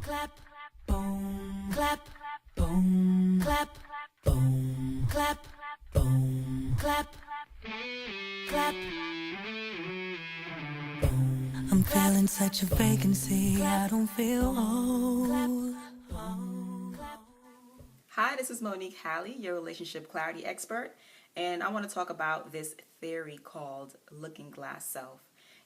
clap, boom, clap, boom, clap, boom, clap, boom, clap, clap. I'm feeling such a vacancy, I don't feel whole. Hi, this is Monique Halley, your relationship clarity expert, and I want to talk about this theory called looking glass self.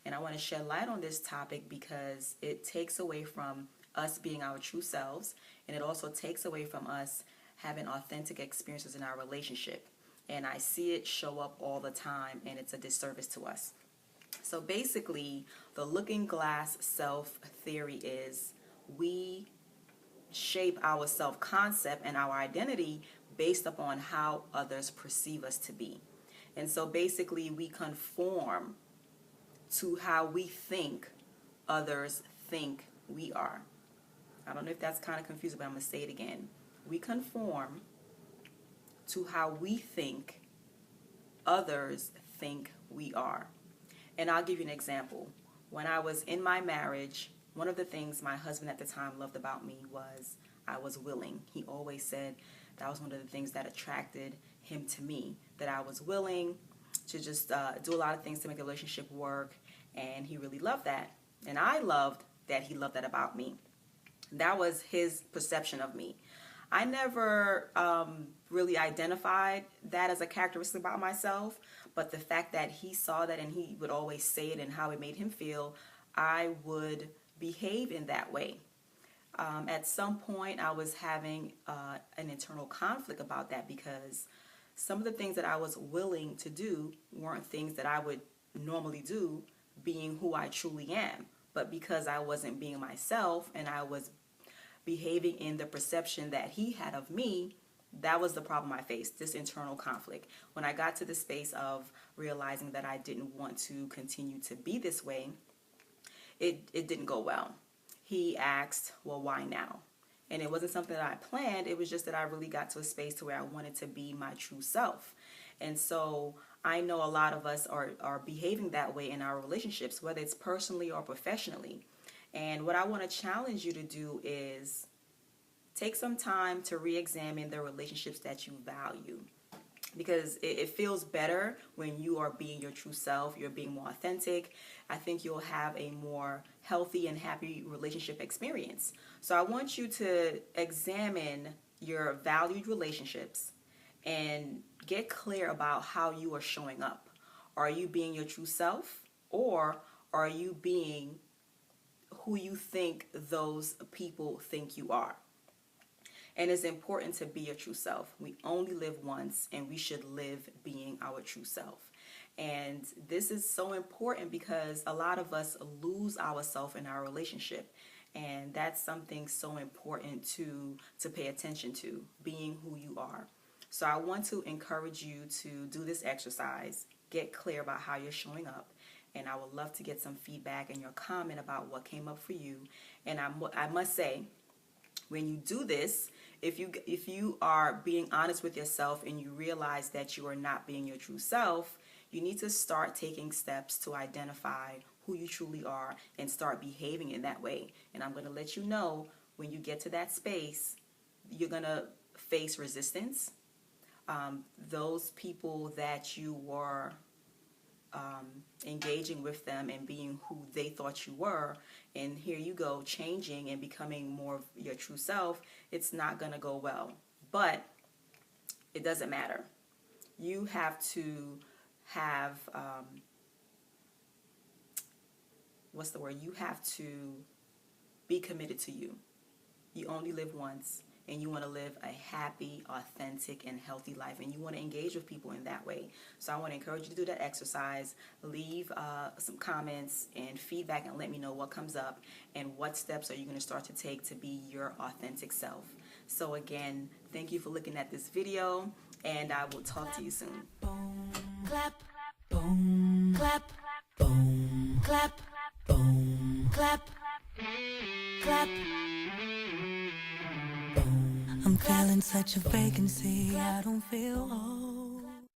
And I want to shed light on this topic because it takes away from us being our true selves, and it also takes away from us having authentic experiences in our relationship. And I see it show up all the time, and it's a disservice to us. So basically, the looking glass self theory is we shape our self-concept and our identity based upon how others perceive us to be. And so basically we conform to how we think others think we are. I don't know if that's kind of confusing, but I'm going to say it again. We conform to how we think others think we are. And I'll give you an example. When I was in my marriage, one of the things my husband at the time loved about me was I was willing. He always said that was one of the things that attracted him to me, that I was willing to just do a lot of things to make the relationship work, and he really loved that. And I loved that he loved that about me. That was his perception of me. I never really identified that as a characteristic about myself, but the fact that he saw that and he would always say it and how it made him feel, I would behave in that way. At some point I was having an internal conflict about that because some of the things that I was willing to do weren't things that I would normally do, being who I truly am. But because I wasn't being myself and I was behaving in the perception that he had of me, that was the problem I faced, this internal conflict. When I got to the space of realizing that I didn't want to continue to be this way, it didn't go well. He asked, well, why now? And it wasn't something that I planned. It was just that I really got to a space to where I wanted to be my true self. And so I know a lot of us are behaving that way in our relationships, whether it's personally or professionally. And what I want to challenge you to do is take some time to re-examine the relationships that you value. Because it feels better when you are being your true self, you're being more authentic. I think you'll have a more healthy and happy relationship experience. So I want you to examine your valued relationships and get clear about how you are showing up. Are you being your true self, or are you being who you think those people think you are? And it's important to be your true self. We only live once, and we should live being our true self. And this is so important because a lot of us lose ourselves in our relationship. And that's something so important to pay attention to, being who you are. So I want to encourage you to do this exercise, get clear about how you're showing up. And I would love to get some feedback and your comment about what came up for you. And I must say, when you do this, if you are being honest with yourself and you realize that you are not being your true self, you need to start taking steps to identify who you truly are and start behaving in that way. And I'm going to let you know, when you get to that space, you're going to face resistance. Those people that you were engaging with them and being who they thought you were, and here you go changing and becoming more of your true self, it's not going to go well. But it doesn't matter. You have to have you have to be committed to you. You only live once, and you want to live a happy, authentic, and healthy life, and you want to engage with people in that way. So I want to encourage you to do that exercise. Leave some comments and feedback and let me know what comes up and what steps are you going to start to take to be your authentic self. So again, thank you for looking at this video, and I will talk to you soon. Boom, clap, boom, clap, boom, clap, boom, clap, clap. I'm feeling such a vacancy, I don't feel whole.